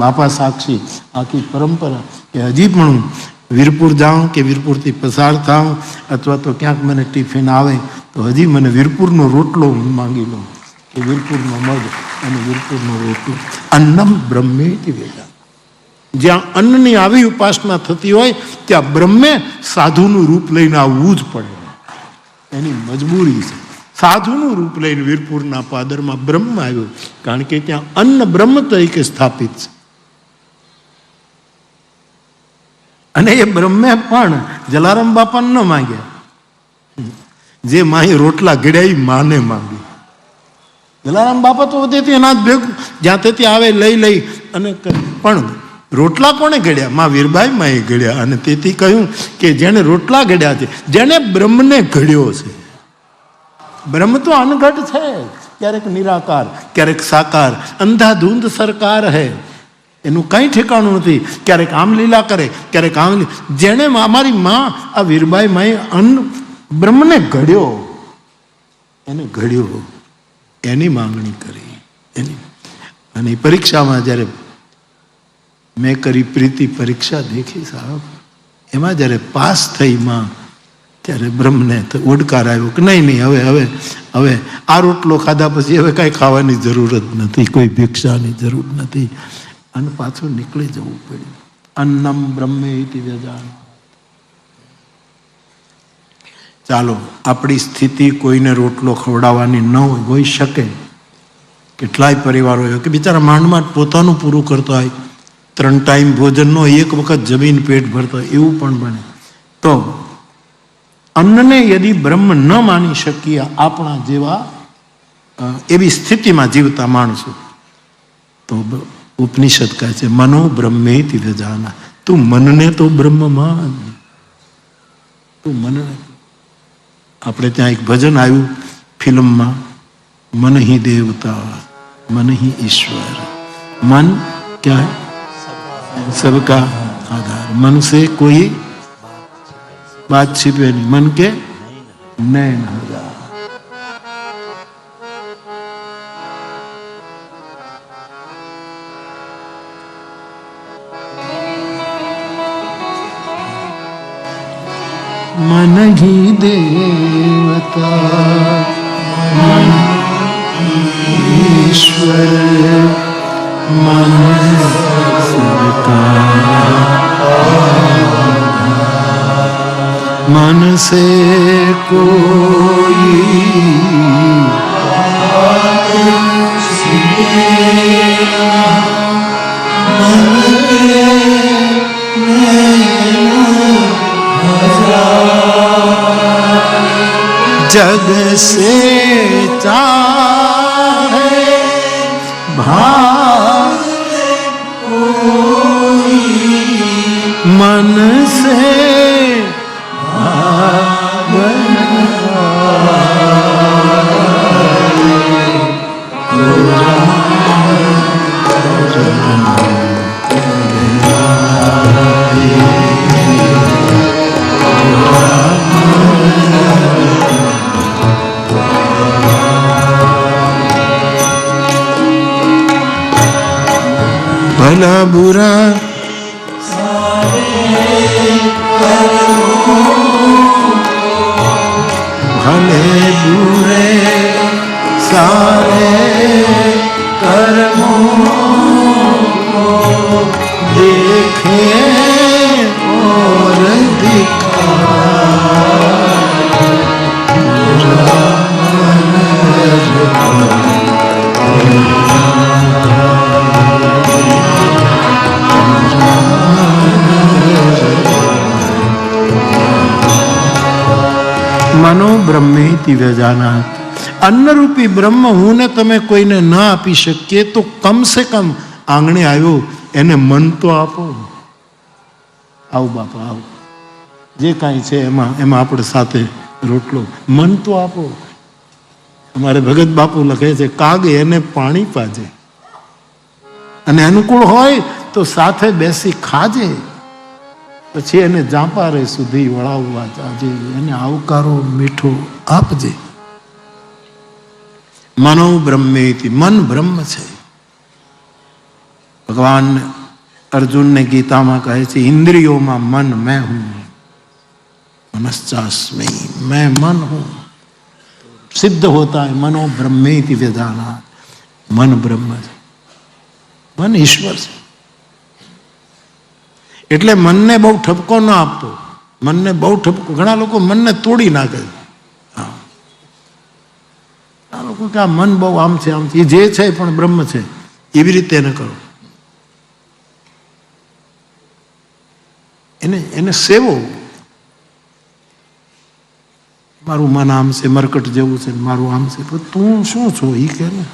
બાપા સાક્ષી આખી પરંપરા કે હજી પણ હું વીરપુર જાઉં કે વીરપુરથી પસાર થાઉં અથવા તો ક્યાંક મને ટિફિન આવે તો હજી મને વીરપુરનો રોટલો હું માંગી લઉં કે વીરપુરનો મગ અને વીરપુરનો રોટલો. અન્નમ બ્રહ્મેતિ વેદા. જ્યાં અન્નની આવી ઉપાસના થતી હોય ત્યાં બ્રહ્મે સાધુનું રૂપ લઈને આવવું જ પડે. એની મજબૂરી છે. સાધુનું રૂપ લઈને વીરપુરના પાદરમાં બ્રહ્મ આવ્યો, કારણ કે ત્યાં અન્ન બ્રહ્મ તરીકે સ્થાપિત છે. અને એ બ્રહ્મે પણ જલારામ બાપાને ન માંગ્યા. જે માહી રોટલા ઘડ્યા એ માને માંગી. જલારામ બાપા તો તેથી એના જ ભેગું જ્યાં તેથી આવે લઈ અને પણ રોટલા કોણે ઘડ્યા? માં વીરબાઈ માએ ઘડ્યા. અને તેથી કહ્યું કે જેને રોટલા ઘડ્યા છે, જેને બ્રહ્મને ઘડ્યો છે. બ્રહ્મ તો અનઘટ છે, ક્યારેક નિરાકાર, ક્યારેક સાકાર, અંધાધૂંધ સરકાર હે, એનું કંઈ ઠેકાણું નથી. ક્યારેક આમ લીલા કરે, ક્યારેક આમ. જેણે અમારી માં આ વીરબાઈ માએ બ્રહ્મને ઘડ્યો, એને ઘડ્યો, એની માંગણી કરી એની. અને પરીક્ષામાં જ્યારે મેં કરી પ્રીતિ પરીક્ષા દેખી સાહેબ, એમાં જ્યારે પાસ થઈ માં, ત્યારે બ્રહ્મને ઓડકાર આવ્યો કે નહીં હવે આ રોટલો ખાધા પછી હવે કાંઈ ખાવાની જરૂર જ નથી, કોઈ ભિક્ષાની જરૂર નથી. અને પાછું નીકળી જવું પડ્યું. અન્નમ બ્રહ્મેતિ વેદાન. ચાલો, આપણી સ્થિતિ કોઈને રોટલો ખવડાવવાની ન હોઈ શકે. કેટલાય પરિવારો હોય કે બિચારા માંડમાં પોતાનું પૂરું કરતા હોય, 3 ટાઈમ ભોજનનો એક વખત જમીન પેટ ભરતા હોય, એવું પણ બને. તો અન્નને યદિ બ્રહ્મ ન માની શકીએ આપણા જેવા એવી સ્થિતિમાં જીવતા માણસો, તો ઉપનિષદ કહે છે મનો બ્રહ્મેતિ વેદાના. તું મનને તો બ્રહ્મ માન, તું મનને. આપણે ત્યાં એક ભજન આવ્યું ફિલ્મમાં, મન હી દેવતા મન હી ઈશ્વર. મન क्या है? सबका आधार. मन से कोई बात छिपे नहीं, मन के नैन हजार. मन ही देवता मन ईश्वर मन मन से कोई जग से चाहे भाग कोई मन से भला बुरा भले बुरे सारे कर्मों को देखे और મનો બ્રહ્મેતિ વ્યજાનાત. અન્નરૂપી બ્રહ્મ હું ને તમે કોઈને ન આપી શકીએ તો કમ સે કમ આંગણે આવ્યો એને મન તો આપો. આવો બાપા આવો, જે કાંઈ છે એમાં આપણે સાથે રોટલો, મન તો આપો. અમારે ભગત બાપુ લખે છે કાગ એને પાણી પાજે અને અનુકૂળ હોય તો સાથે બેસી ખાજે, પછી એને જાપારે સુધી વળાવવા જાજે, એને આવકારો મીઠો આપજે. મનો બ્રહ્મેતિ. મન બ્રહ્મ છે. ભગવાન અર્જુનને ગીતામાં કહે છે, ઇન્દ્રિયોમાં મન मैं हूं, मनश्चास्मि, मैं मन हूं. सिद्ध होता है मनो ब्रह्मेति वेदानात्, मन ब्रह्म છે, મન ઈશ્વર છે. એટલે મનને બહુ ઠપકો ન આપતો. મનને બહુ ઠપકો, ઘણા લોકો મનને તોડી નાખે. આ લોકો કે આ મન બહુ આમ છે આમ છે, એ જે છે પણ બ્રહ્મ છે, એવી રીતે ન કરો. એને સેવો. મારું મન આમ છે, મરકટ જેવું છે, મારું આમ છે, પણ તું શું છો એ કે ને.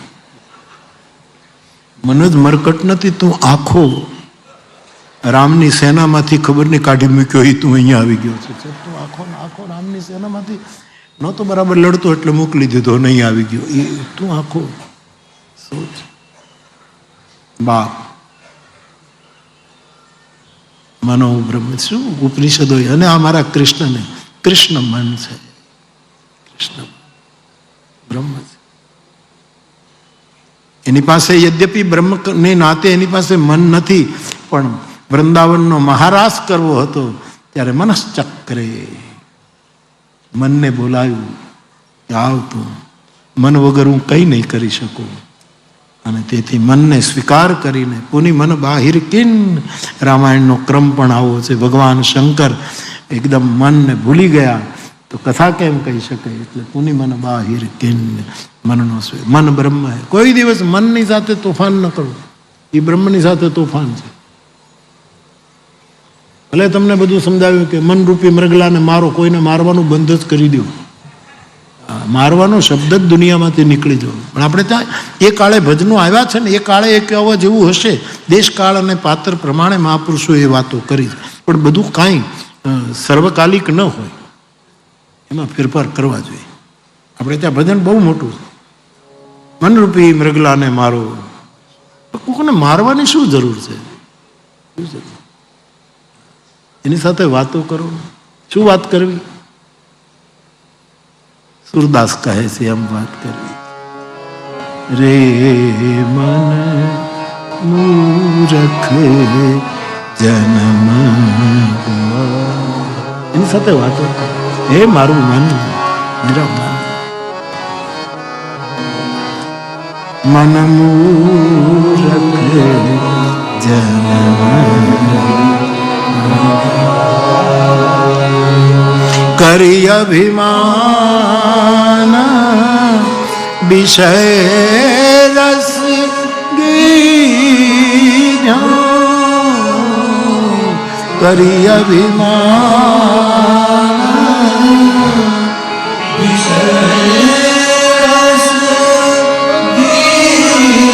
મન જ મરકટ નથી, તું આખો રામની સેનામાંથી ખબર નહીં કાઢી મૂક્યો એ તું અહીંયા આવી ગયો છે. તું આખો રામની સેનામાંથી નહોતો બરાબર લડતો એટલે મોકલી દીધો, નહીં આવી ગયો. એ તું આખો સોચ. બાપ મનો બ્રહ્મ શું ઉપનિષદો. અને આ મારા કૃષ્ણને, કૃષ્ણ મન છે, કૃષ્ણ બ્રહ્મ છે. એની પાસે યદ્યપી બ્રહ્મને નાતે એની પાસે મન નથી, પણ વૃંદાવનનો મહારાસ કરવો હતો ત્યારે મનશ્ચક્રે મનને બોલાવ્યું કે આવતું, મન વગર હું કંઈ નહીં કરી શકું. અને તેથી મનને સ્વીકાર કરીને પુનિ મન બાહિર કિન, રામાયણનો ક્રમ પણ આવો છે. ભગવાન શંકર એકદમ મનને ભૂલી ગયા તો કથા કેમ કહી શકે. એટલે પુનિ મન બાહિર કિન, મનનો મન બ્રહ્મ હે. કોઈ દિવસ મનની સાથે તોફાન ન કરો, એ બ્રહ્મની સાથે તોફાન છે. ભલે તમને બધું સમજાવ્યું કે મનરૂપી મૃગલાને મારો, કોઈને મારવાનું બંધ જ કરી દો. મારવાનો શબ્દ જ દુનિયામાંથી નીકળી જવો. પણ આપણે ત્યાં એ કાળે ભજનો આવ્યા છે ને, એ કાળે એક આવા જેવું હશે, દેશકાળ અને પાત્ર પ્રમાણે મહાપુરુષો એ વાતો કરી. પણ બધું કાંઈ સર્વકાલિક ન હોય, એમાં ફેરફાર કરવા જોઈએ. આપણે ત્યાં ભજન બહુ મોટું છે, મનરૂપી મૃગલાને મારો. કોઈને મારવાની શું જરૂર છે? એની સાથે વાતો કરો. શું વાત કરવી? સુરદાસ કહે છે એમ વાત કરવી. રે મન મૂરખ જન્મ, એની સાથે વાતો કરો. હે મારું મન, મેરા મન મૂરખ જન્મ, કરી અભિમાન વિષય રસ ગીર્યો, કરી અભિમાન વિષય રસ ગીર્યો,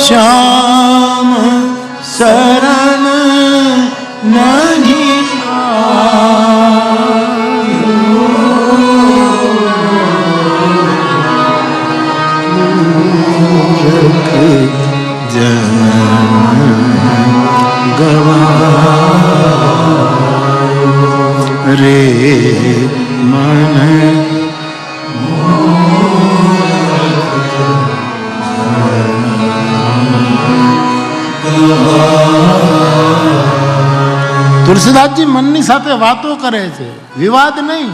શ્યામ શરણ નહીં રે મન. તુલસીદાસજી મનની સાથે વાતો કરે છે, વિવાદ નહીં.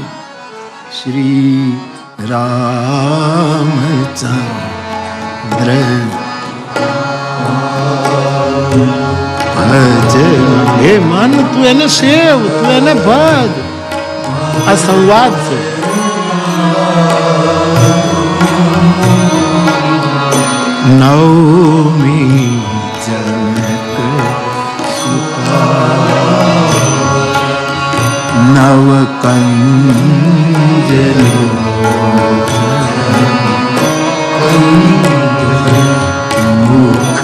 શ્રી રામચંદ્ર ભજ, હે મન તું એને સેવ, તું એને ભજ. આ સંવાદ છે. નવમી જનક નવ કંજરો મુખ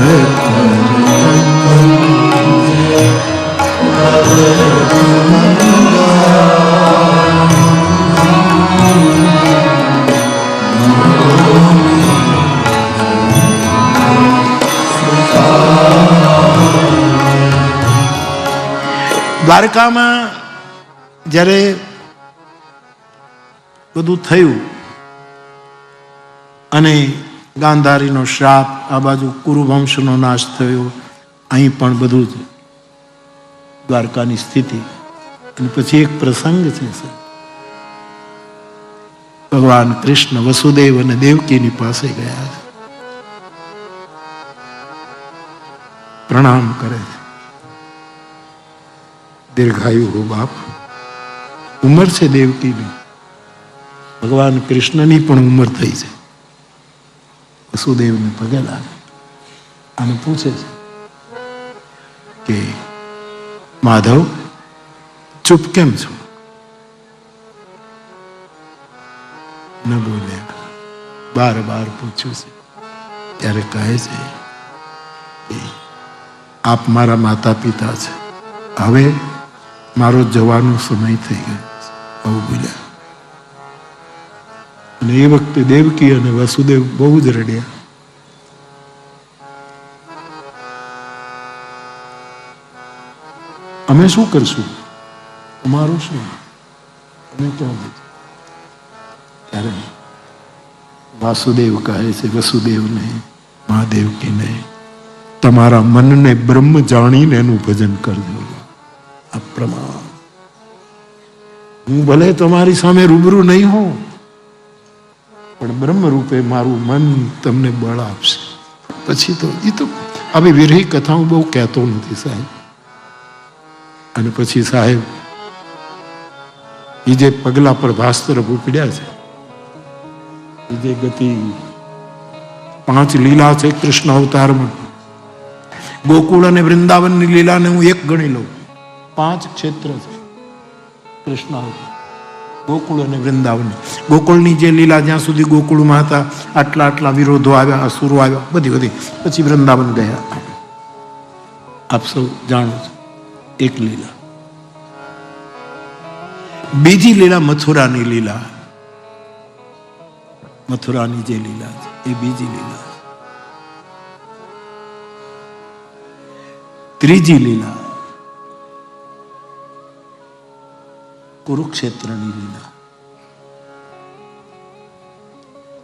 દ્વારકામાં જ્યારે બધું થયું અને ગાંધારીનો શ્રાપ, આ બાજુ કુરુવંશનો નાશ થયો, અહીં પણ બધું જ દ્વારકાની સ્થિતિ. અને પછી એક પ્રસંગ છે સર, ભગવાન કૃષ્ણ વસુદેવ અને દેવકીની પાસે ગયા છે, પ્રણામ કરે છે. દીર્ઘાયુ હો બાપ. ઉંમર છે દેવકીની, ભગવાન કૃષ્ણની પણ ઉંમર થઈ છે. વસુદેવને પગે લાગે અને પૂછે છે કે માધવ ચૂપ કેમ છો? ન બોલ્યા, બાર બાર પૂછ્યું છે. ત્યારે કહે છે કે આપ મારા માતા પિતા છે, હવે મારો જવાનો સમય થઈ ગયો. આવું બોલ્યા. અને એ વખતે દેવકી અને વસુદેવ બહુ જ રડ્યા. અમે શું કરશું, અમારું શું, અમે ક્યાં જઈશું? ત્યારે વાસુદેવ કહે છે વસુદેવને, મહાદેવકીને, તમારા મનને બ્રહ્મ જાણીને એનું ભજન કરજો. આ પ્રમાણ. હું ભલે તમારી સામે રૂબરૂ નહીં હોઉં, પણ બ્રહ્મ રૂપે મારું મન તમને બળ આપશે. પછી તો એ તો આવી વિરહી કથા હું બહુ કહેતો નથી સાહેબ. અને પછી સાહેબ એ જે પગલા પર ભાસ્તર ઉપડ્યા છે, એ જે ગતિ 5 લીલા છે કૃષ્ણ અવતારમાં, ગોકુળ અને વૃંદાવનની લીલાને હું એક ગણી લઉં. 5 ક્ષેત્ર છે કૃષ્ણ અવતાર, ગોકુળ અને વૃંદાવન. ગોકુળની જે લીલા, જ્યાં સુધી ગોકુળમાં હતા આટલા આટલા વિરોધો આવ્યા, અસુરો આવ્યા, બધી પછી વૃંદાવન ગયા. આપ સૌ જાણો છો, એક લીલા. બીજી લીલા મથુરાની લીલા, મથુરાની જે લીલા છે એ બીજી લીલા. ત્રીજી લીલા કુરુક્ષેત્રની લીલા.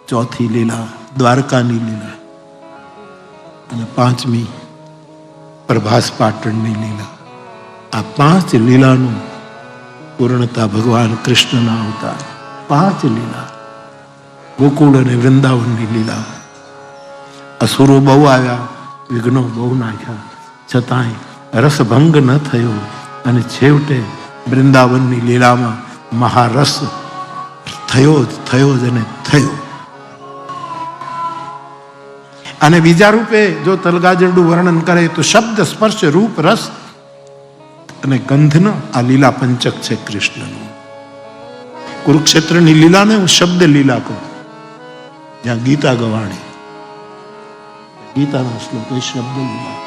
ચોથી લીલા દ્વારકાની લીલા. અને 5મી પ્રભાસ પાટણની લીલા. આ 5 લીલાનું પૂર્ણતા ભગવાન કૃષ્ણના અવતાર. 5 લીલા. ગોકુળ અને વૃંદાવનની લીલા. અસુરો બહુ આવ્યા, વિઘ્નો બહુ નાખ્યા, છતાંય રસભંગ ન થયો. અને છેવટે વૃંદાવનની લીલામાં મહારસ થયો જ અને થયો. અને બીજા રૂપે જો તલગાજરનું વર્ણન કરે તો શબ્દ, સ્પર્શ, રૂપ, રસ અને ગંધનો આ લીલા પંચક છે કૃષ્ણનું. કુરુક્ષેત્રની લીલાને હું શબ્દ લીલા કહું, જ્યાં ગીતા ગવાણી, ગીતાના શ્લોક એ શબ્દ લીલા.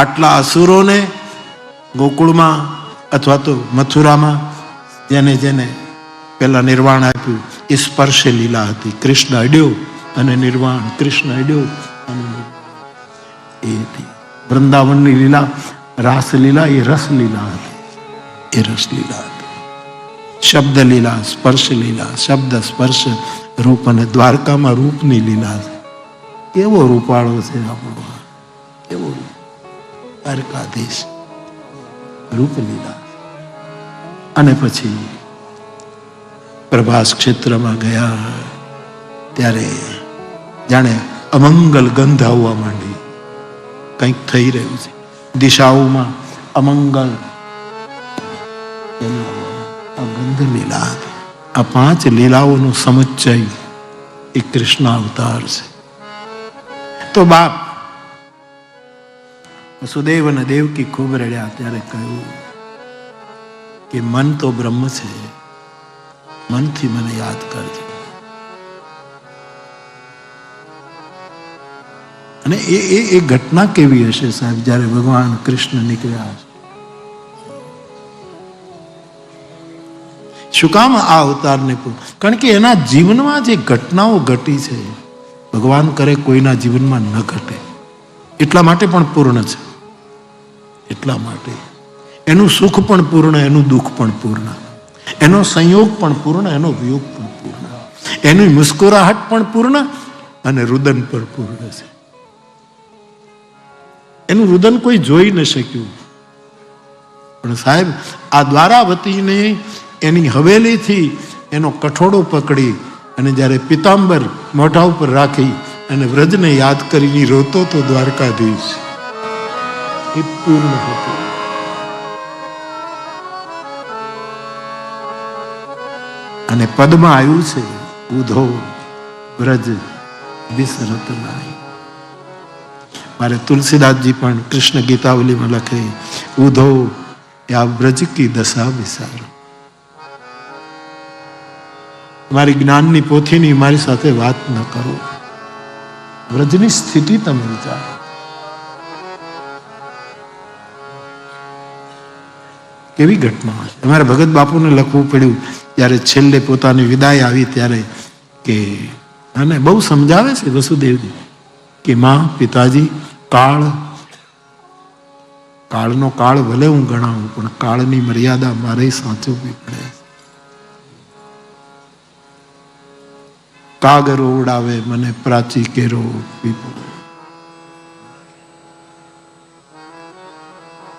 આટલા અસુરોને ગોકુળમાં અથવા તો મથુરામાં જેને જેને પેલા નિર્વાણ આપ્યું એ સ્પર્શ લીલા હતી. કૃષ્ણ અડ્યો અને નિર્વાણ, કૃષ્ણ અડ્યો અને એ હતી. વૃંદાવનની લીલા રાસ લીલા, એ રસ લીલા હતી. એ રસ લીલા હતી. શબ્દ લીલા, સ્પર્શ લીલા, શબ્દ, સ્પર્શ, રૂપ. અને દ્વારકામાં રૂપની લીલા છે. કેવો રૂપાળો છે આપણો, કેવો રૂપ, દ્વારકાધીશ. રૂપ લીલા. અને પછી પ્રભાસ ક્ષેત્રમાં ગયા ત્યારે જાણે અમંગલ ગંધ આવવા માંડી. કંઈક થઈ રહ્યું છે દિશાઓમાં, અમંગલ. આ ગંધ લીલા હતી. આ 5 લીલાઓનો સમુચ્ચય એ કૃષ્ણ અવતાર છે. તો બાપ વસુદેવ અને દેવકી ખૂબ રડ્યા. ત્યારે કહ્યું કે મન તો બ્રહ્મ છે, મનથી મને યાદ કરજો. અને એ ઘટના કેવી હશે સાહેબ, જ્યારે ભગવાન કૃષ્ણ નીકળ્યા હશે. શું કામ આ અવતારને? કારણ કે એના જીવનમાં જે ઘટનાઓ ઘટી છે, ભગવાન કરે કોઈના જીવનમાં ન ઘટે, એટલા માટે પણ પૂર્ણ છે. એટલા માટે એનું સુખ પણ પૂર્ણ, એનું દુઃખ પણ પૂર્ણ, એનો સંયોગ પણ પૂર્ણ, એનો વિયોગ પણ પૂર્ણ. એની મુસ્કુરાહટ પણ પૂર્ણ અને રુદન પણ પૂર્ણ છે. એનું રુદન કોઈ જોઈ ન શક્યું. પણ સાહેબ, આ દ્વારાવતીને એની હવેલીથી એનો કઠોળો પકડી અને જ્યારે પિતાંબર મોઢા ઉપર રાખી અને વ્રજને યાદ કરીને રોતો તો દ્વારકાધીશ, એ પૂર્ણ હતું. અને પદમાં આવ્યું છે, ઉધો વ્રજ વિસરત નાઈ. મારે તુલસીદાસજી પણ કૃષ્ણ ગીતાવલીમાં લખે, ઉધો આ વ્રજ કી દશા વિસાર. મારી જ્ઞાનની પોથીની મારી સાથે વાત ન કરો, વ્રજની સ્થિતિ તમે વિચારો. કેવી ઘટના છે. અમારે ભગત બાપુને લખવું પડ્યું ત્યારે છેલ્લે પોતાની વિદાય આવી ત્યારે કે, અને બહુ સમજાવે છે વસુદેવજી કે માં, પિતાજી, કાળનો કાળ ભલે હું ગણાવું, પણ કાળની મર્યાદા મારે સાચવવી પડે. કાગરો ઉડાવે મને પ્રાચી કેરો પીપો,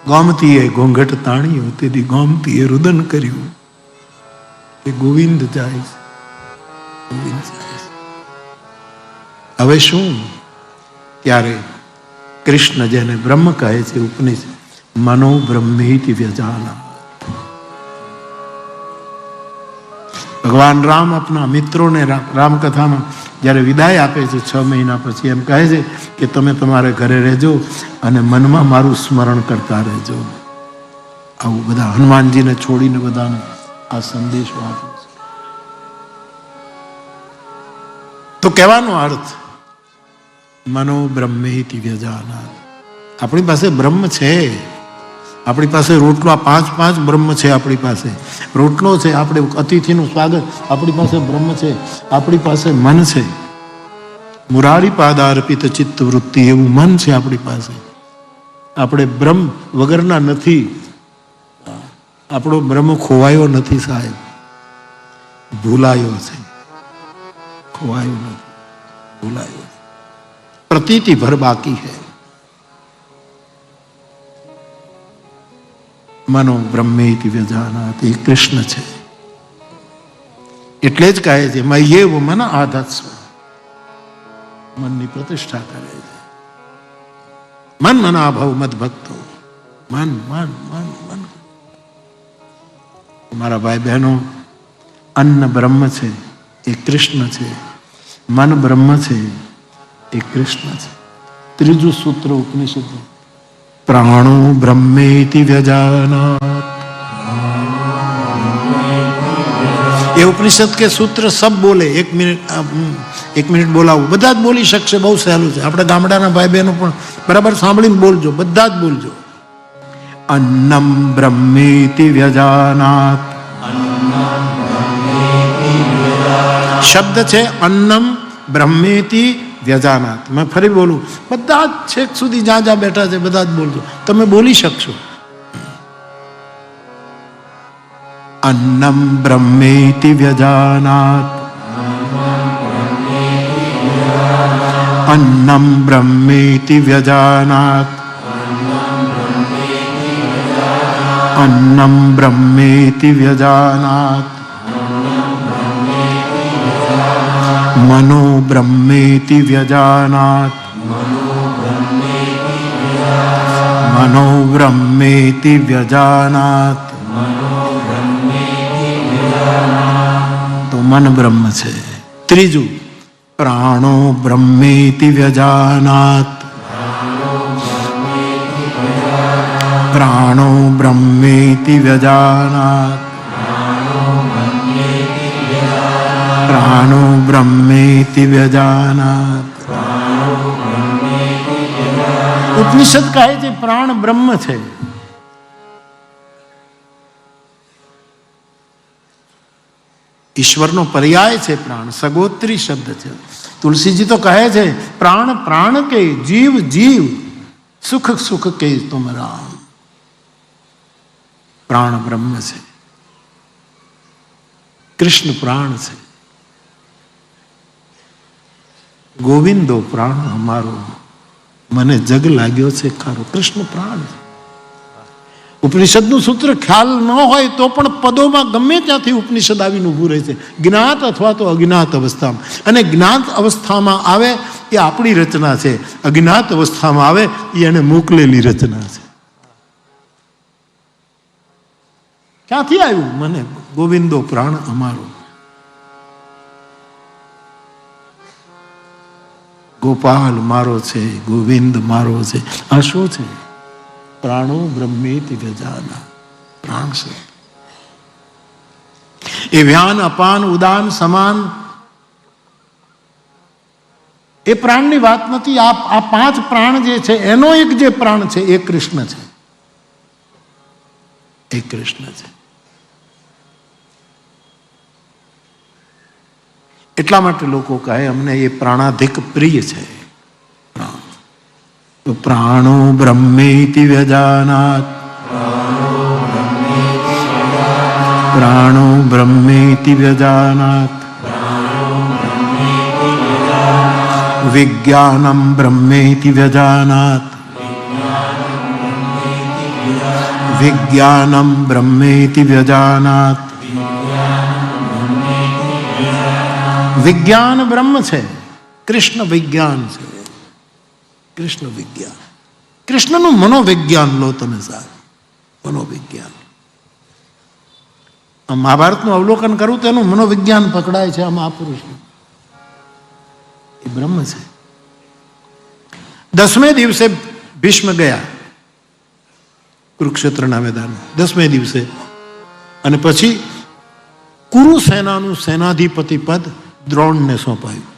ગોમતીએ ઘોંઘટ તાણ્યો તેથી ગોમતીએ રુદન કર્યું કે ગોવિંદ જાય, ગોવિંદ જાય. હવે શું? ત્યારે કૃષ્ણ, જેને બ્રહ્મ કહે છે ઉપનિષદ, મનો બ્રહ્મેતિ વ્યજાના. ભગવાન રામ આપના મિત્રોને રામકથામાં જ્યારે વિદાય આપે છે 6 મહિના પછી, એમ કહે છે કે તમે તમારે ઘરે રહેજો અને મનમાં મારું સ્મરણ કરતા રહેજો. આવું બધા હનુમાનજીને છોડીને બધાને આ સંદેશો આપ્યો છે. તો કહેવાનો અર્થ, મનો બ્રહ્મેતિ વ્યજાના. આપણી પાસે બ્રહ્મ છે. આપણી પાસે રોટલા 5 બ્રહ્મ છે. આપણી પાસે રોટલો છે, આપણે અતિથિનું સ્વાગત, આપણી પાસે બ્રહ્મ છે, આપણી પાસે મન છે. મુરારી પાદાર્પિત ચિત્ત વૃત્તિ, એવું મન છે આપણી પાસે. આપણે બ્રહ્મ વગરના નથી. આપણો બ્રહ્મ ખોવાયો નથી સાહેબ, ભૂલાયો છે. ખોવાયો નથી, ભૂલાયો. પ્રતીતિ ભર બાકી है. મનો બ્રહ્મેતિ વ્યજાનાત, એ કૃષ્ણ છે. એટલે જ કહે છે મય્યેવ મન આધત્સ્વ, મનની પ્રતિષ્ઠા કરે છે. મન મના ભવ મદ ભક્તો, મન મન મન મન. મારા ભાઈ બહેનો, અન્ન બ્રહ્મ છે, એ કૃષ્ણ છે. મન બ્રહ્મ છે, એ કૃષ્ણ છે. ત્રીજું સૂત્ર ઉપનિષદ, प्राणो ब्रह्मेति व्यजानात्. ये उपनिषद के सूत्र सब बोले. एक मिनिट बोलाવું, બધા જ બોલી શકશે, બહુ સહેલું છે. આપણે ગામડાના ભાઈ બહેનો પણ બરાબર સાંભળીને બોલજો, બધા જ બોલજો. અન્નમ બ્રહ્મેતિ વ્યજાનાત. શબ્દ છે અન્નમ બ્રહ્મેતિ વ્યજાનાત. मैं ફરી બોલું, બધા જ છેક સુધી જ્યાં જ્યાં બેઠા છે બધા જ બોલજો, તમે બોલી શકશો. અન્નમ બ્રહ્મેતિ વ્યજાનાત. અન્નમ બ્રહ્મેતિ વ્યજાનાત. અન્નમ બ્રહ્મેતિ વ્યજાનાત. મનો બ્રહ્મેતિ વ્યજાનાત. મનો બ્રહ્મેતિ વ્યજાનાત. તો મન બ્રહ્મ છે. ત્રીજું, પ્રાણો બ્રહ્મેતિ વ્યજાનાત. પ્રાણો બ્રહ્મેતિ વ્યજાનાત. પ્રાણો બ્રહ્મેતિ વ્યજાનાત. ઉપનિષદ કહે છે પ્રાણ બ્રહ્મ છે. ઈશ્વરનો પર્યાય છે પ્રાણ, સગોત્રી શબ્દ છે. તુલસીજી તો કહે છે પ્રાણ પ્રાણ કે, જીવ જીવ, સુખ સુખ કે તુમ રામ. પ્રાણ બ્રહ્મ છે, કૃષ્ણ પ્રાણ છે. ગોવિંદો પ્રાણ અમારો, મને જગ લાગ્યો છે ખારો. કૃષ્ણ પ્રાણ છે. ઉપનિષદનું સૂત્ર ખ્યાલ ન હોય તો પણ પદોમાં ગમે ત્યાંથી ઉપનિષદ આવીને ઊભું રહે છે, જ્ઞાત અથવા તો અજ્ઞાત અવસ્થામાં. અને જ્ઞાત અવસ્થામાં આવે એ આપણી રચના છે, અજ્ઞાત અવસ્થામાં આવે એ એને મોકલેલી રચના છે. ક્યાંથી આવ્યું? મને ગોવિંદો પ્રાણ અમારો. ગોપાલ મારો છે, ગોવિંદ મારો છે. આ શું છે? પ્રાણો બ્રહ્મેતિ ગજાના. પ્રાણ છે એ વ્યાન અપાન ઉદાન સમાન, એ પ્રાણની વાત નથી. આ 5 પ્રાણ જે છે એનો એક જે પ્રાણ છે એ કૃષ્ણ છે, એ કૃષ્ણ છે. એટલા માટે લોકો કહે અમને એ પ્રાણાધિક પ્રિય છે. તો પ્રાણો બ્રહ્મેતિ વ્યજાનાત, પ્રાણો બ્રહ્મેતિ વ્યજાનાત, વિજ્ઞાનમ બ્રહ્મેતિ વ્યજાનાત, વિજ્ઞાનમ બ્રહ્મેતિ વ્યજાનાત. વિજ્ઞાન બ્રહ્મ છે, કૃષ્ણ વિજ્ઞાન છે. કૃષ્ણ વિજ્ઞાન, કૃષ્ણનું મનોવિજ્ઞાન લો તમે સાહેબ, મનોવિજ્ઞાન. મહાભારતનું અવલોકન કરું તો એનું મનોવિજ્ઞાન પકડાય છે. આ મહાપુરુષનું એ બ્રહ્મ છે. 10મે દિવસે ભીષ્મ ગયા કુરુક્ષેત્રના મેદાન, 10મે દિવસે. અને પછી કુરુ સેનાનું સેનાધિપતિ પદ દ્રોણને સોંપાયું.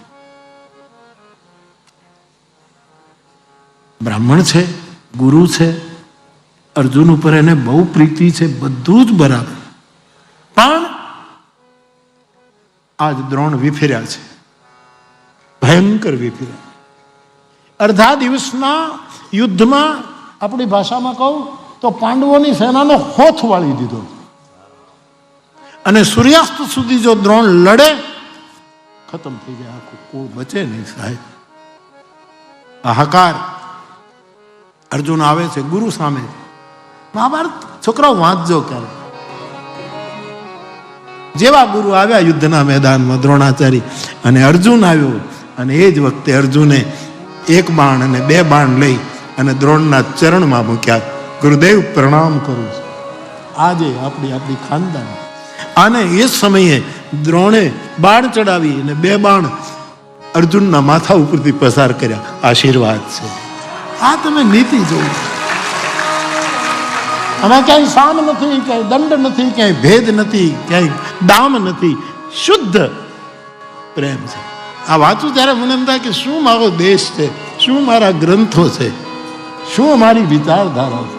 બ્રાહ્મણ છે, ગુરુ છે, અર્જુન ઉપર એને બહુ પ્રીતિ છે, બધું જ બરાબર. પણ આજ દ્રોણ વિફર્યા છે, ભયંકર વિફર્યા. અડધા દિવસના યુદ્ધમાં આપણી ભાષામાં કહું તો પાંડવોની સેનાનો હોથ વાળી દીધો. અને સૂર્યાસ્ત સુધી જો દ્રોણ લડે ખતમ થઈ જાય, આખું કોઈ બચે નહીં સાહેબ. હાહાકાર. અર્જુન આવે છે ગુરુ સામે. મહાભારત છોકરાઓ વાંચજો ક્યારે. જેવા ગુરુ આવ્યા યુદ્ધના મેદાનમાં દ્રોણાચાર્ય, અને અર્જુન આવ્યો, અને એ જ વખતે અર્જુને 1 બાણ અને 2 બાણ લઈ અને દ્રોણના ચરણમાં મૂક્યા. ગુરુદેવ પ્રણામ કરું છું. આજે આપણી ખાનદાન. અને એ સમયે દ્રોણે બાણ ચડાવી અને 2 બાણ અર્જુનના માથા ઉપરથી પસાર કર્યા. આશીર્વાદ છે. આ તમે નીતિ જોઈ. આમાં ક્યાંય સામ નથી, ક્યાંય દંડ નથી, ક્યાંય ભેદ નથી, ક્યાંય દામ નથી. શુદ્ધ પ્રેમ છે. આ વાંચું ત્યારે મને એમ થાય કે શું મારો દેશ છે, શું મારા ગ્રંથો છે, શું અમારી વિચારધારા છે,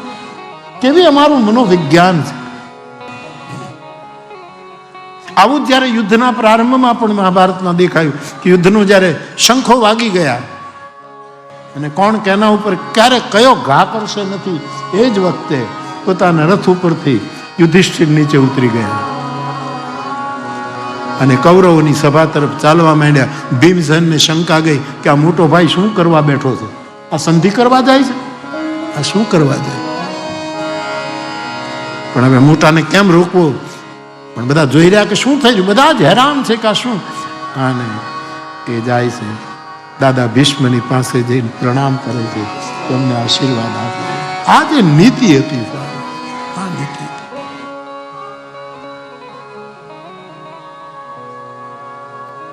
કેવી અમારું મનોવિજ્ઞાન છે. આવું જ જ્યારે યુદ્ધના પ્રારંભમાં પણ મહાભારતમાં દેખાયું કે યુદ્ધનું જ્યારે શંખો વાગી ગયા અને કોણ કેના ઉપર ક્યારે કયો ઘા કરશે નથી, એ જ વખતે પોતાના રથ ઉપરથી યુધિષ્ઠિર નીચે ઉતરી ગયા અને કૌરવોની સભા તરફ ચાલવા માંડ્યા. ભીમસેનને શંકા ગઈ કે આ મોટો ભાઈ શું કરવા બેઠો છે? આ સંધિ કરવા જાય છે? આ શું કરવા જાય? પણ હવે મોટાને કેમ રોકવો? પણ બધા જોઈ રહ્યા કે શું થઈ ગયું, બધા જ હેરાન છે કે શું. અને એ જાય છે દાદા ભીષ્મની પાસે જઈને પ્રણામ કરે છે, તમને આશીર્વાદ આપે. આ જે નીતિ હતી, આ નીતિ હતી.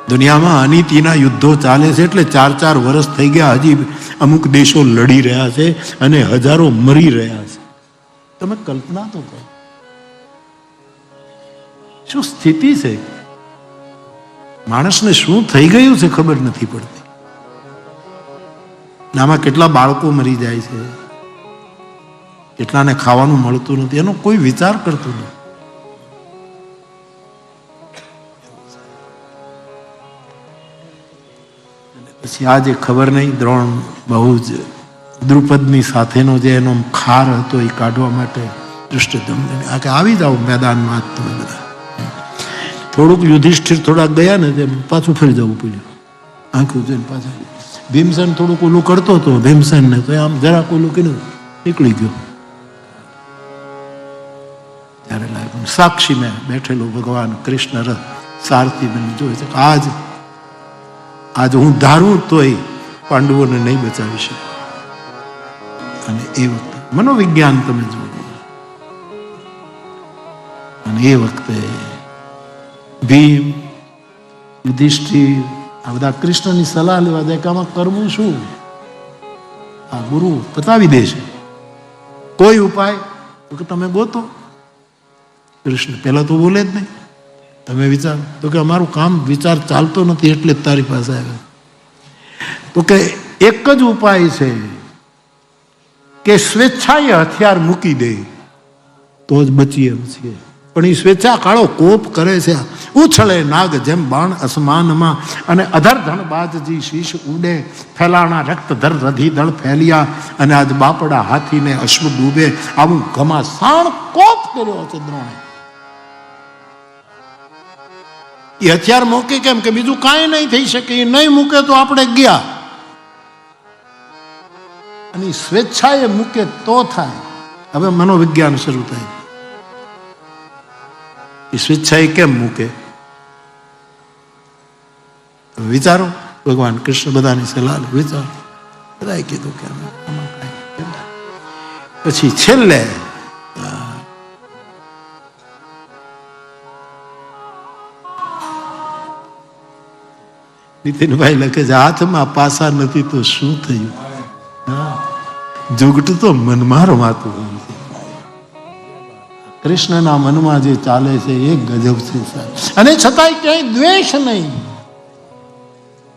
દુનિયામાં અનીતિના યુદ્ધો ચાલે છે, એટલે 4-4 વર્ષ થઈ ગયા, હજી અમુક દેશો લડી રહ્યા છે અને હજારો મરી રહ્યા છે. તમે કલ્પના તો કરો શું સ્થિતિ છે. માણસને શું થઈ ગયું છે ખબર નથી પડતી. આમાં કેટલા બાળકો મરી જાય છે, કેટલાને ખાવાનું મળતું નથી, એનો કોઈ વિચાર કરતું નથી. પછી આજે ખબર નહીં, દ્રોણ બહુ જ દ્રુપદની સાથેનો જે એનો ખાર હતો એ કાઢવા માટે દૃષ્ટિદમને આવી જાઓ મેદાનમાં. જ તમે બધા થોડુંક યુધિષ્ઠિર થોડાક ગયા ને તેમ પાછું ફરી જવું પડ્યું. આંખું જોઈને પાછા. ભીમસેન થોડુંક ઓલું કરતો હતો ભીમસેનને, તો આમ જરાક ઓલું કર્યું, નીકળી ગયો. ત્યારે લાગ્યું સાક્ષી મેં બેઠેલું ભગવાન કૃષ્ણ રથ સારથી બની જોયે છે. આજ હું ધારું તોય પાંડવોને નહીં બચાવી શકું. અને એ વખતે મનોવિજ્ઞાન તમે જુઓ, અને એ વખતે ભીમ, યુધિષ્ઠિર આ બધા કૃષ્ણની સલાહ લેવા જાય કે આમાં કરવું શું. આ ગુરુ બતાવી દે છે કોઈ ઉપાય, તો કે તમે ગોતો. કૃષ્ણ પહેલા તો બોલે જ નહીં, તમે વિચાર. તો કે અમારું કામ વિચાર ચાલતો નથી એટલે જ તારી પાસે આવ્યો. તો કે એક જ ઉપાય છે કે સ્વેચ્છાએ હથિયાર મૂકી દે તો જ બચીએ એમ છીએ. પણ એ સ્વેચ્છા કાળો કોપ કરે છે, ઉછળે નાગ જેમ બાણ અસમાનમાં, અને અધર ધણ બાજજી શીશ ઉડે, ફેલાણા રક્ત ધર રધી દળ ફેલિયા, અને આજ બાપડા હાથીને અશ્વ ડૂબે. આવું ઘમાસાણ કોપ કર્યો છે દ્રોણે. એ હથિયાર મૂકે કેમ કે બીજું કાંઈ નહીં થઈ શકે, એ નહીં મૂકે તો આપણે ગયા. અને સ્વેચ્છાએ મૂકે તો થાય. હવે મનોવિજ્ઞાન શરૂ થાય. એ સ્વેચ્છાએ કેમ મૂકે વિચારો. ભગવાન કૃષ્ણ બધાની સલાહ વિચારો. બધાએ કીધું કે પછી છેલ્લે નીતિનભાઈ લખે છે, હાથમાં પાસા નથી તો શું થયું, જોગટું તો મનમાં રમાતું હોય છે. કૃષ્ણના મનમાં જે ચાલે છે એ ગજબ છે સાહેબ. અને છતાંય ક્યાંય દ્વેષ નહીં,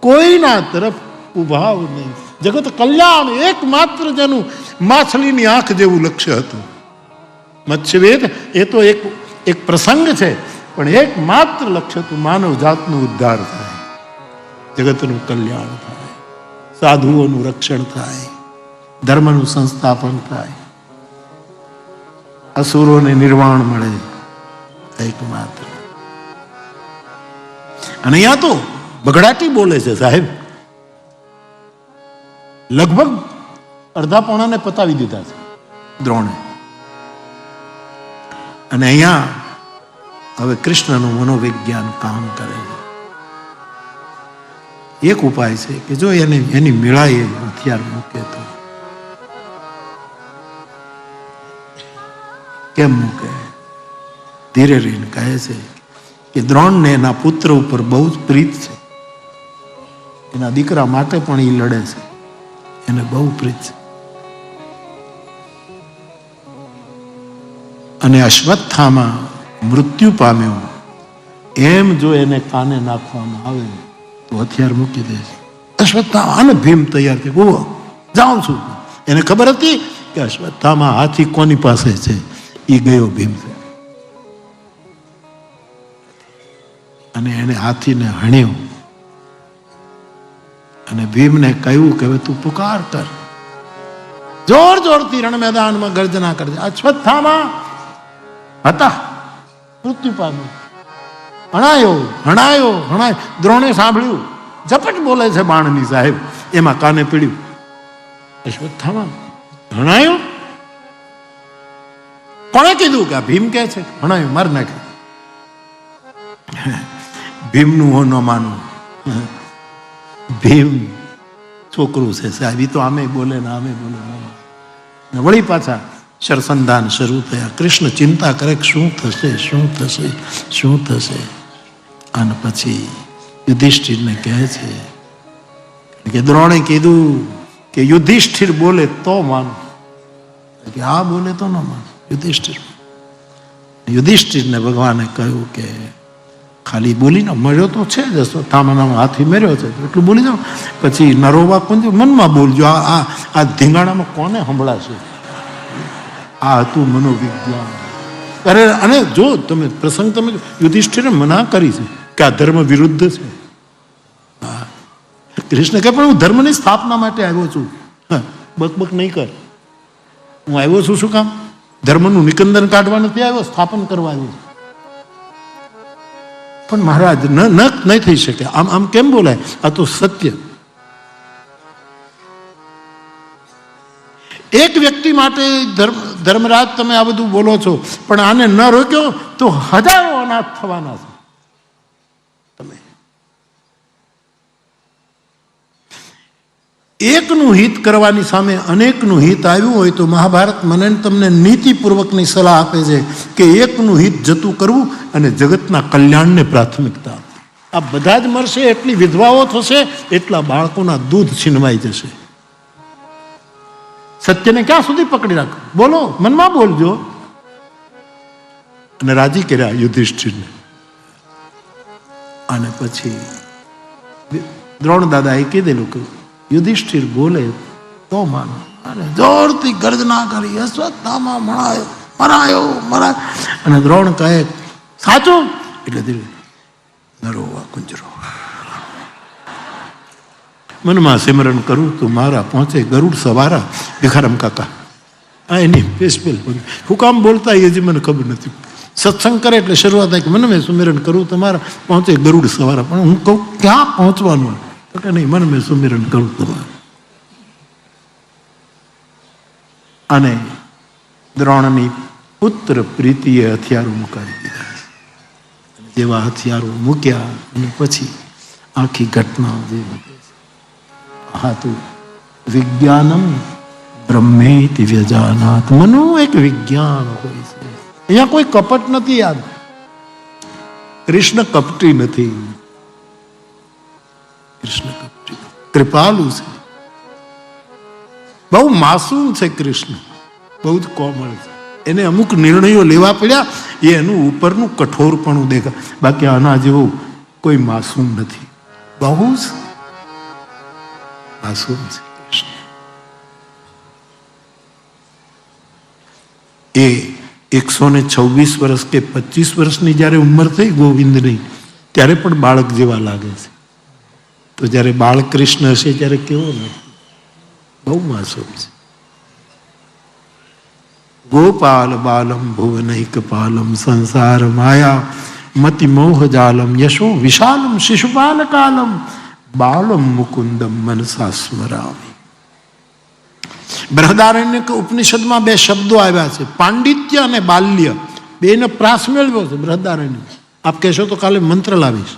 કોઈના તરફ ઉભાવ નહીં. જગત કલ્યાણ એકમાત્ર જેનું માછલીની આંખ જેવું લક્ષ્ય હતું. મત્સ્યવેદ એ તો એક પ્રસંગ છે, પણ એકમાત્ર લક્ષ્ય હતું માનવ જાતનો ઉદ્ધાર થાય, જગતનું કલ્યાણ થાય, સાધુઓનું રક્ષણ થાય, ધર્મનું સંસ્થાપન થાય, અસુરોને નિર્વાણ મળે, એકમાત્ર. અને અહીંયા તો બગડાટી બોલે છે સાહેબ. લગભગ અડધા પોણાને પતાવી દીધા છે દ્રોણે. અને અહીંયા હવે કૃષ્ણનું મનોવિજ્ઞાન કામ કરે છે. એક ઉપાય છે કે જો એની મેળાએ હથિયાર મૂકે તો કેમ મૂકે. ધીરે રહીને કહે છે કે દ્રોણને એના પુત્ર ઉપર બહુ જ પ્રીત છે, એના દીકરા માટે પણ એ લડે છે, એને બહુ પ્રીત છે. અને અશ્વત્થામાં મૃત્યુ પામ્યો એમ જો એને કાને નાખવામાં આવે તો હથિયાર મૂકી દે છે. અશ્વત્થામા અને ભીમ તૈયાર થઈ ગયો, જાઉં છું. એને ખબર હતી કે અશ્વત્થામા હાથી કોની પાસે છે, એ ગયો ભીમ. અને એને હાથીને હણ્યો અને ભીમને કહ્યું કે હવે તું પુકાર કર, જોર જોરથી રણ મેદાનમાં ગર્જના કરજે. અશ્વત્થામા હતા મૃત્યુ પામ્યો, હણાયો હણાયો હણાયો. દ્રોણે સાંભળ્યું, ઝપટ બોલે છે બાણની સાહેબ, એમાં કાને પીડ્યું. અશ્વત્થામા હણાયો, કોણે કીધું કે ભીમ કે છે હણાયો, માર નાખે. ભીમનું હો ન માનવું. ભીમ છોકરું છે સાહેબ, એ તો આમે બોલે ને આમે બોલે. વળી પાછા શરસંધાન શરૂ થયા. કૃષ્ણ ચિંતા કરે કે શું થશે શું થશે શું થશે. અને પછી યુધિષ્ઠિરને કહે છે કે દ્રોણે કીધું કે યુધિષ્ઠિર બોલે તો માનું, કે આ બોલે તો ન માનું. યુધિષ્ઠિરને ભગવાને કહ્યું કે ખાલી બોલીને મળ્યો તો છે જ, અશ્વત્થામાનો હાથી મેર્યો છે એટલું બોલી જાઓ, પછી નરોબા કોણ મનમાં બોલજો. આ ધીંગાણામાં કોને સંભળાશે. આ હતું મનોવિજ્ઞાન. અરે અને જો તમે પ્રસંગ તમે યુધિષ્ઠિરે મના કરી છે કે આ ધર્મ વિરુદ્ધ છે. કૃષ્ણ કહે પણ હું ધર્મની સ્થાપના માટે આવ્યો છું, બકબક નહીં કર. હું આવ્યો છું શું કામ? ધર્મનું નિકંદન કાઢવા નથી આવ્યો, સ્થાપન કરવા આવ્યો છું. પણ મહારાજ ન નહીં થઈ શકે, આમ આમ કેમ બોલાય? આ તો સત્ય. એક વ્યક્તિ માટે ધર્મરાજ તમે આ બધું બોલો છો, પણ આને ન રોક્યો તો હજારો અનાથ થવાના છે. તમે એકનું હિત કરવાની સામે અનેકનું હિત આવ્યું હોય તો મહાભારત મને તમને નીતિપૂર્વકની સલાહ આપે છે કે એકનું હિત જતું કરવું અને જગતના કલ્યાણને પ્રાથમિકતા. આ બધા જ મરશે, એટલી વિધવાઓ થશે, એટલા બાળકોના દૂધ છીનવાઈ જશે. સત્યને ક્યાં સુધી પકડી રાખો? બોલો, મનમાં બોલજો. અને રાજી કર્યા યુધિષ્ઠિરને. અને પછી દ્રોણ દાદાએ કીધેલું કે યુધિષ્ઠિર બોલે તો માનો. અને જોરથી ગર્જના કરી, અશ્વત્થામા મરાયો. અને દ્રોણ કહે સાચું, એટલે ધીરે નરોવા કુંજરો. મનમાં સિમરન કરું તો મારા પહોંચે ગરુડ સવારા. ભિખારામ કાકા આ એની પેસ્પેલ હું કામ બોલતા એ હજી મને ખબર નથી. સત્સંગ કરે એટલે શરૂઆત થાય કે મને મેં સુમિરન કરું તમારા પહોંચે ગરુડ સવારા. પણ હું કહું ક્યાં પહોંચવાનું? તો કે નહીં, મને મેં સુમિરન કરું તમારું. અને દ્રોણની પુત્ર પ્રીતિએ હથિયારો મુકાવી દીધા. જેવા હથિયારો મૂક્યા અને પછી આખી ઘટના જે હા તું વિજ્ઞાનમ બ્રહ્મેતિ વ્યજાનાત. મનુ એક વિજ્ઞાન હોય છે. અહીંયા કોઈ કપટ નથી. યાદ, કૃષ્ણ કપટી નથી. કૃષ્ણ કપટી, કૃપાલુ છે, બહુ માસૂમ છે. કૃષ્ણ બહુ જ કોમળ છે. એને અમુક નિર્ણયો લેવા પડ્યા, એ એનું ઉપરનું કઠોરપણું દેખાય. બાકી આના જેવું કોઈ માસૂમ નથી. બહુ જ માસૂમ છે કૃષ્ણ. એ 126 વર્ષ કે 25 વર્ષની જ્યારે ઉંમર થઈ ગોવિંદની, ત્યારે પણ બાળક જેવા લાગે છે. તો જ્યારે બાળકૃષ્ણ હશે ત્યારે કેવો નથી? બહુ માસૂમ છે. ગોપાલ બાલમ ભુવનૈક પાલમ સંસાર માયા મતિ મોહ જાલમ યશો વિશાલમ શિશુપાલ કાલમ બાલમ મુકુંદમ મનસા સ્મરામી. બૃહદારણ્યક ઉપનિષદમાં બે શબ્દો આવ્યા છે, પાંડિત્ય અને બાલ્ય. બેને પ્રાસ મેળવ્યો છે બૃહદારણ્ય. આપ કહેશો તો કાલે મંત્ર લાવીશ.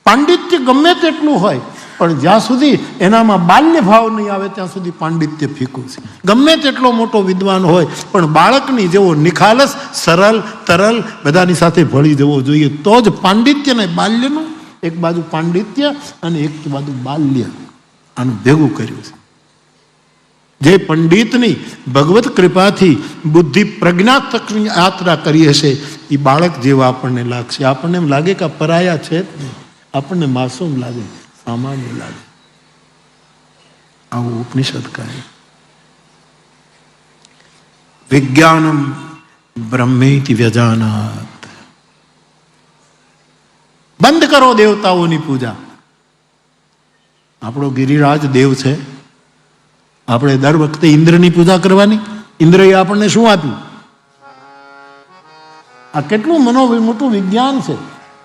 પાંડિત્ય ગમે તેટલું હોય, પણ જ્યાં સુધી એનામાં બાલ્ય ભાવ નહીં આવે ત્યાં સુધી પાંડિત્ય ફીકું છે. ગમે તેટલો મોટો વિદ્વાન હોય, પણ બાળકની જેવો નિખાલસ, સરળ, તરલ, બધાની સાથે ભળી જવો જોઈએ. તો જ પાંડિત્ય ને બાલ્યનું, એક બાજુ પાંડિત્ય અને એક બાજુ બાલ્ય, આનું ભેગું કર્યું છે. જે પંડિતની ભગવત કૃપાથી બુદ્ધિ પ્રજ્ઞા તકની યાત્રા કરી હશે, એ બાળક જેવા આપણને લાગશે. આપણને એમ લાગે કે પરાયા છે જ નહીં, આપણને માસૂમ લાગે, સામાન્ય લાગે. આવું ઉપનિષદ કહે. વિજ્ઞાનમ બ્રહ્મેતિ વ્યજાનાત. બંધ કરો દેવતાઓની પૂજા. આપણો ગિરિરાજ દેવ છે, આપણે દર વખતે ઇન્દ્રની પૂજા કરવાની? ઇન્દ્રએ આપણને શું આપ્યું? આ કેટલું મોટું વિજ્ઞાન છે.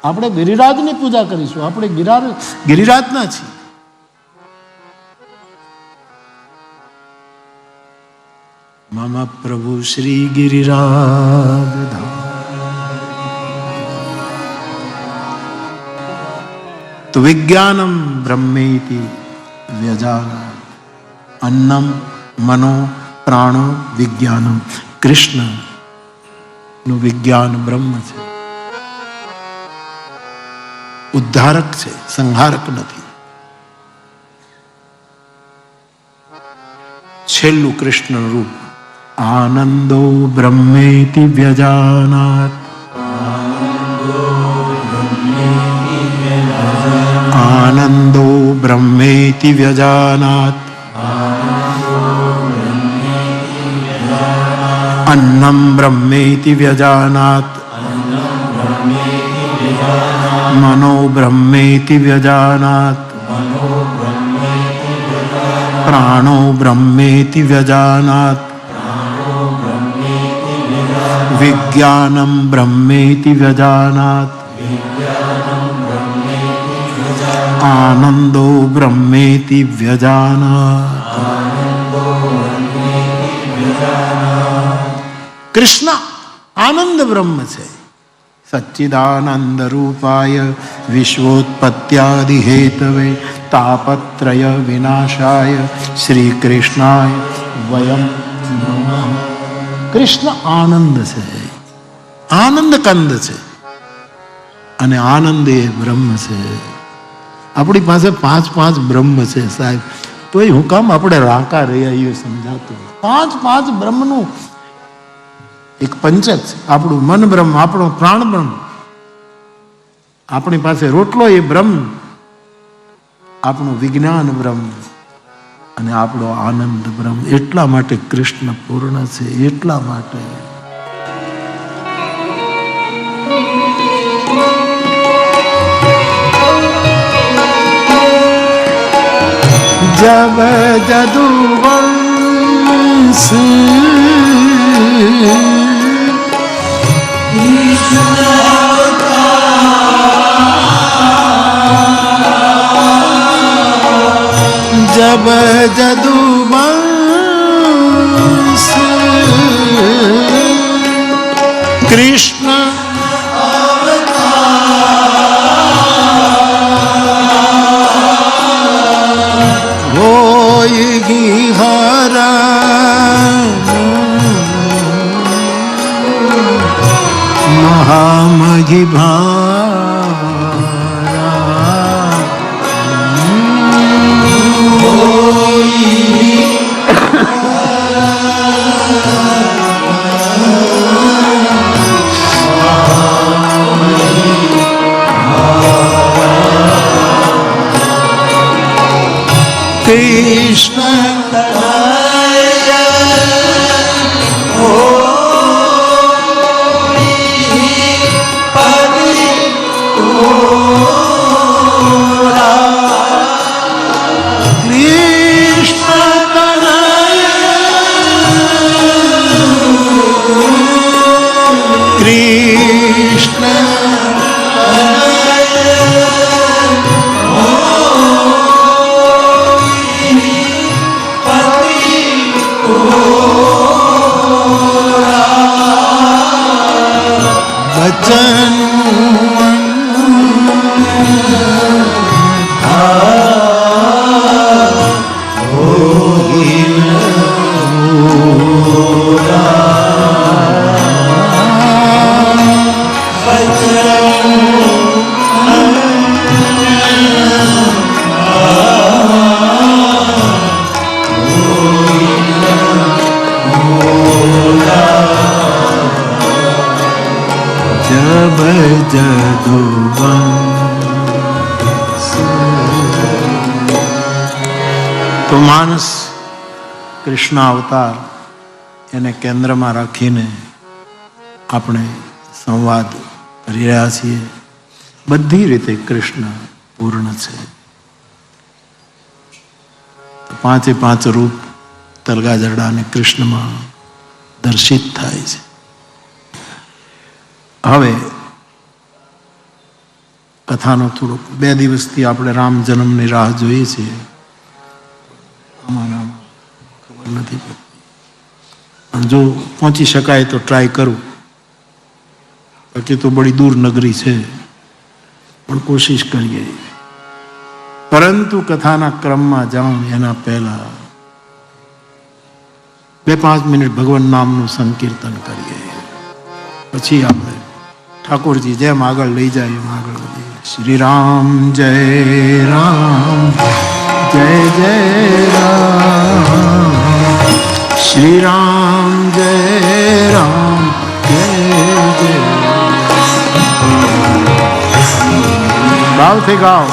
આપણે ગિરિરાજની પૂજા કરીશું. આપણે ગિરિરાજના છીએ. મમ પ્રભુ શ્રી ગિરિરાજ તો વિજ્ઞાનમ બ્રહ્મેતિ વ્યજાના. અન્નમ મનો પ્રાણો વિજ્ઞાનમ. કૃષ્ણ નું વિજ્ઞાન બ્રહ્મ છે, ઉદ્ધારક છે, સંહારક નથી. છેલ્લું કૃષ્ણ રૂપ આનંદો બ્રહ્મેતિ વ્યજાનાત. આનંદો બ્રહ્મેતિ વ્યજાનાત. अन्नम ब्रह्मेति व्यजानात. मनो ब्रह्मेति व्यजानात. प्राणो ब्रह्मेति व्यजानात. विज्ञानं ब्रह्मेति व्यजानात् आनंदो ब्रह्मेति व्यजानात्। कृष्ण आनंद ब्रह्म છે, सच्चिदानंद रूपाय विश्वोत्पत्त्यादि हेतवे तापत्रय विनाशाय श्री कृष्णाय वयम नमः। कृष्ण आनंद છે, આનંદ કંદ છે અને આનંદ એ બ્રહ્મ છે. આપણી પાસે 5 બ્રહ્મ છે સાહેબ, તોય હું કામ આપણે રાકા રહ્યા એ સમજાતું. 5 બ્રહ્મનું એક પંચક છે. આપણું મન બ્રહ્મ, આપણો પ્રાણ બ્રહ્મ, આપણી પાસે રોટલો એ બ્રહ્મ, આપણું વિજ્ઞાન બ્રહ્મ અને આપણો આનંદ બ્રહ્મ. એટલા માટે કૃષ્ણ પૂર્ણ છે, એટલા માટે. जब जदुवंश जब जदुवंश कृष्ण हरा महामहि भारा कृष्ण તો માનસ કૃષ્ણ અવતાર એને કેન્દ્રમાં રાખીને આપણે સંવાદ કરી રહ્યા છીએ. બધી રીતે કૃષ્ણ પૂર્ણ છે. 5 રૂપ તલગાજરડા અને કૃષ્ણમાં દર્શિત થાય છે. હવે કથાનો થોડોક 2 દિવસથી આપણે રામ જન્મની રાહ જોઈએ છીએ. અમારા ખબર નથી પડતી. જો પહોંચી શકાય તો ટ્રાય કરું. બાકી તો બડી દૂર નગરી છે, પણ કોશિશ કરીએ. પરંતુ કથાના ક્રમમાં જાઉં એના પહેલા 2-5 મિનિટ ભગવાન નામનું સંકીર્તન કરીએ. પછી આપણે ઠાકોરજી જેમ આગળ લઈ જાય એમ આગળ વધીએ. શ્રી રામ જય રામ જય જય રામ, શ્રી રામ જય રામ જય જય. ભાવથી ગાઓ.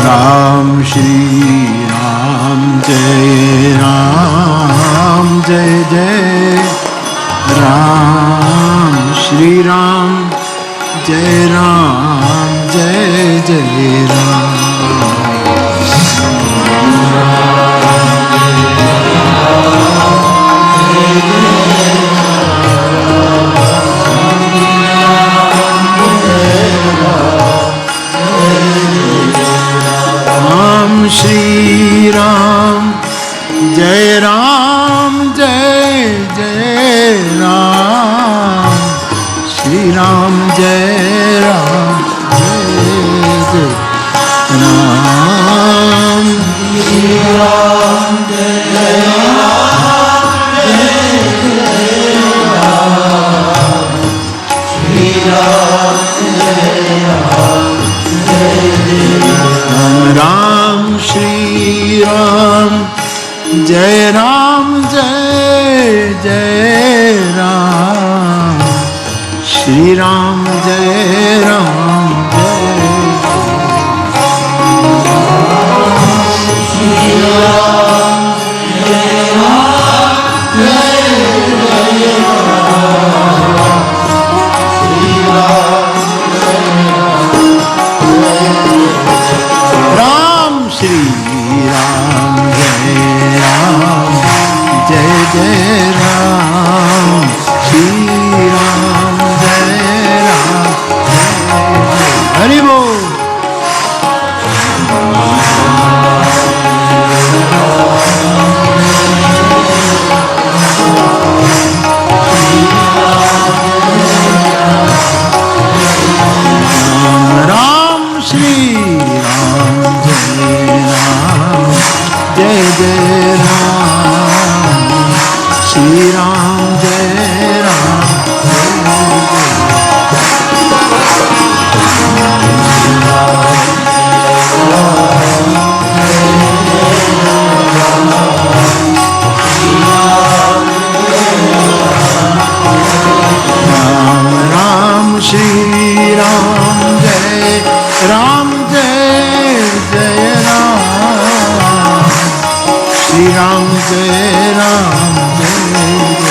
राम श्री राम जय जय राम, श्री राम जय राम जय जय राम। राम श्री राम जय राम जय जय राम। श्री राम जय राम जय जय राम। श्री राम जय राम जय जय राम। श्री राम जय राम जय जय राम। राम श्री राम जय राम जय जय राम। श्री राम जय राम जय श्री राम जय राम जय जय राम। श्री राम राम श्री राम जय राम जय जय राम। श्री राम जय राम हरि बोल। राम श्री राम जय राम जय जय राम। श्री राम जय राम राम श्री राम जय राम जय जय राम। श्री राम जय राम जय राम।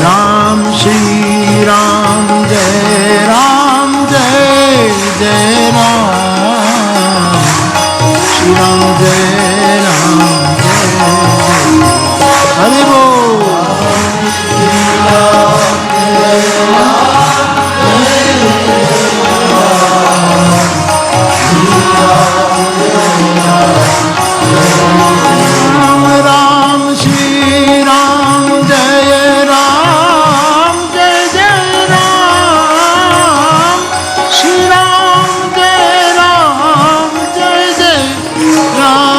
राम श्री राम जय राम जय जय राम। श्री राम जय राम जय हरि बोल। राम श्री राम जय राम जय जय राम। श्री राम जय राम जय जय राम।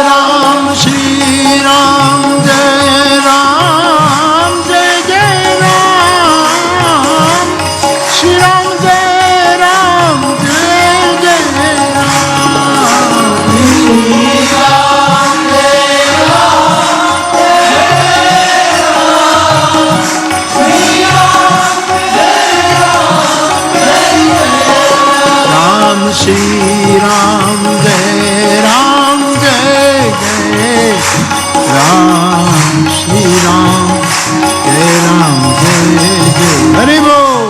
राम श्री राम जय राम जय जय राम। श्री राम जय राम जय जय राम। राम श्री राम जय राम जय जय राम। श्री राम जय राम जय जय हरि बोल।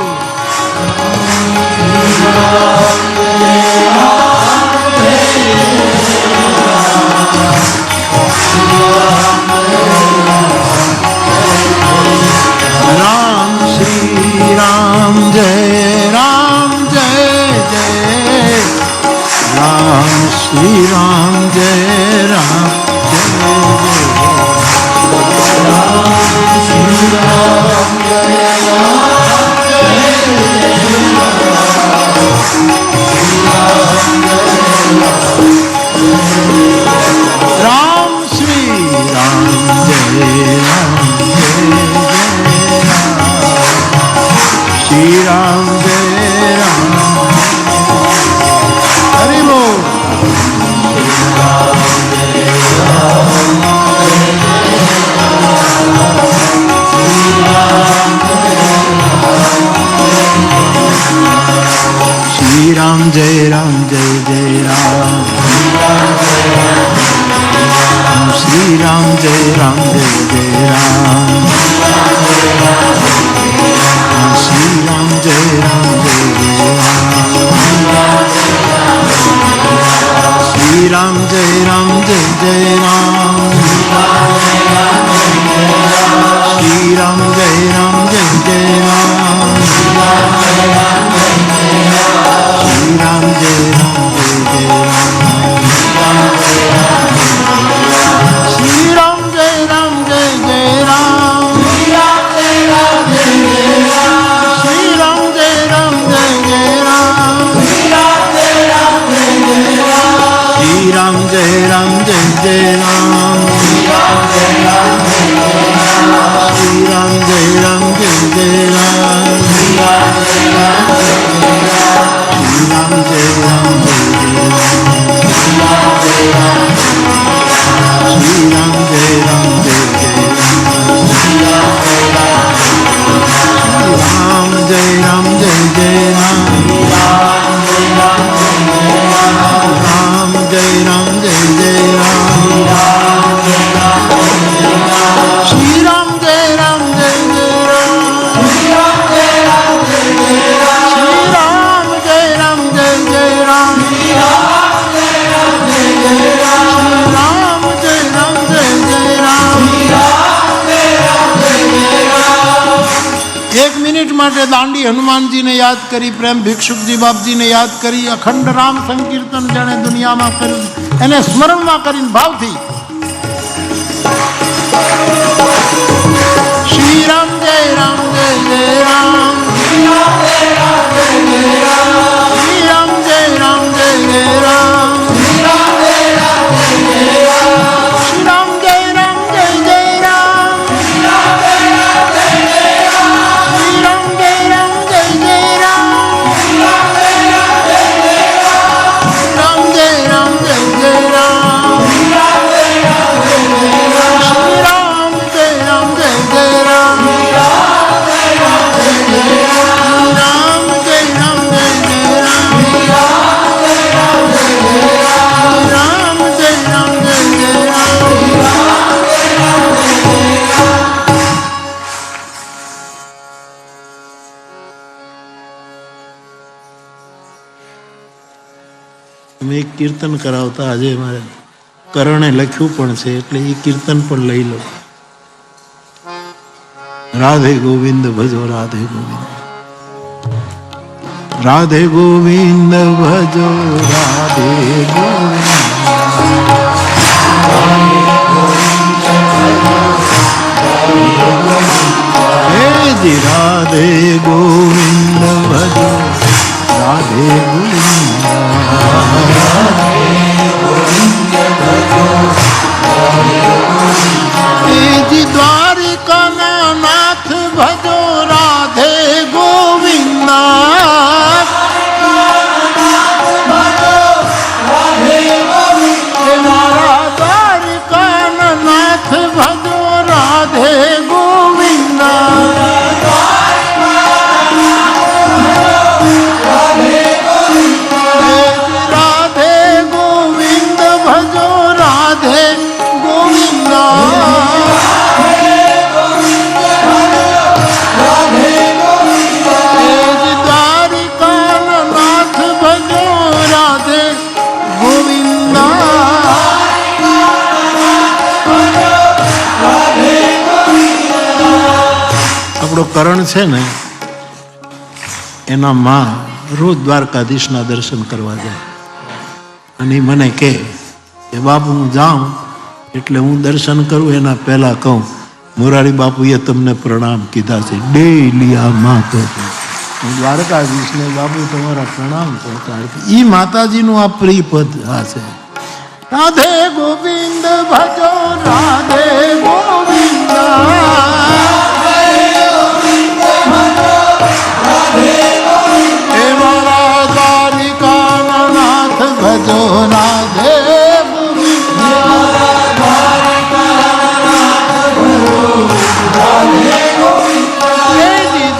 राम श्री राम जय राम जय जय राम। श्री राम जय राम जय जय राम। श्री राम जय राम जय राम। श्री राम जय राम जय जय राम। श्री राम जय राम हरि बोल। राम जय जय राम, श्री राम जय जय राम, श्री राम जय जय राम, श्री राम जय जय राम, श्री राम जय जय राम, श्री राम जय जय राम, श्री राम जय जय राम, श्री राम जय जय राम, श्री राम जय जय राम, श्री राम जय जय राम, श्री राम जय श्री राम जय जय राम, राम जय जय राम, राम जय जय राम, श्री राम जय जय राम, श्री राम जय जय राम, राम जय जय राम। एक मिनिट માટે દાંડી હનુમાનજીને યાદ કરી, પ્રેમ ભિક્ષુકજી બાપજીને યાદ કરી, અખંડ રામ સંકીર્તન જેણે દુનિયામાં કર્યું એને સ્મરણમાં કરીને ભાવથી શ્રી રામ જય જય રામ, શ્રી રામ જય જય રામ, શ્રી રામ જય જય રામ, શ્રી રામ જય એક કીર્તન કરાવતા આજે મારે કરણે લખ્યું પણ છે એટલે એ કીર્તન પણ લઈ લો. રાધે ગોવિંદ ભજો રાધે ગોવિંદ, રાધે ગોવિંદ ભજો રાધે ગોવિંદ, રાધે ગોવિંદ ભજો રાધે ગોવિંદ, દ્વારિકા ના નાથ ભજો રાધે ગોવિંદ, મારા દ્વારિકા ના નાથ ભજો રાધે ગોવિંદ, કરણ છે ને એના માં રોજ દ્વારકાધીશના દર્શન કરવા જાય અને મને કહે કે બાપુ હું જાઉં એટલે હું દર્શન કરું એના પહેલા કહું મોરારી બાપુએ તમને પ્રણામ કીધા છે ડેલી આ માં કહે હું દ્વારકાધીશને બાપુ તમારા પ્રણામ પહોંચાડતી. ઈ માતાજીનું આ પ્રિય પદ આ છે. રાધે ગોવિંદ ભજો રાધે ગોવિંદ, ભજો રાધે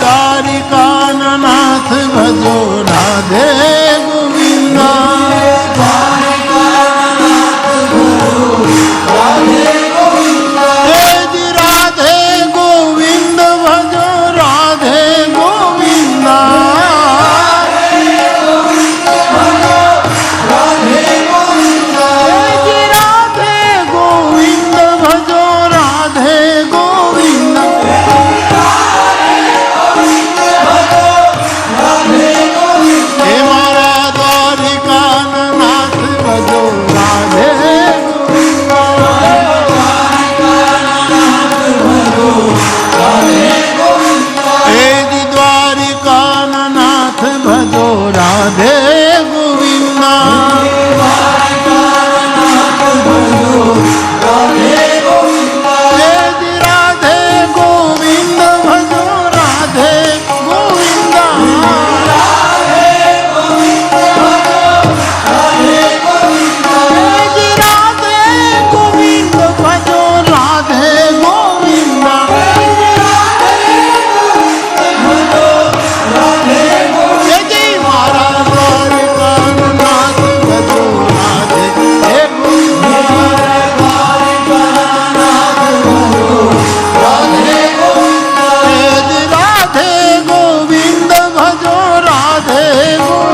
દ્વારિકા નાથ ભજો રાધે राधे गोविंदा राधे गोविंद भजो राधे गोविंदा राधे गोविंद भजो राधे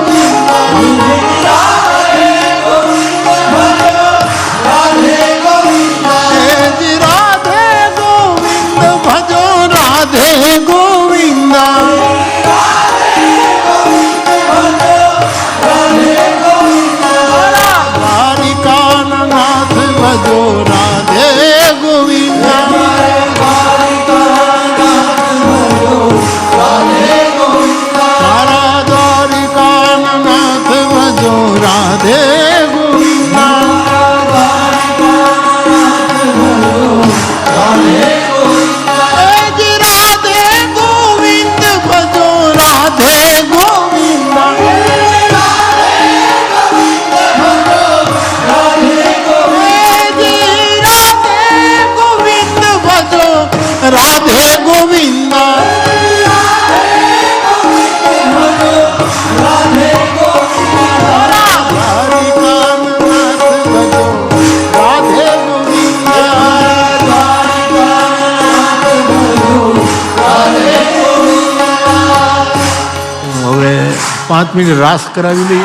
गोविंदा राधे गोविंदा હવે 5 મિનિટ રાસ કરાવી લઈએ.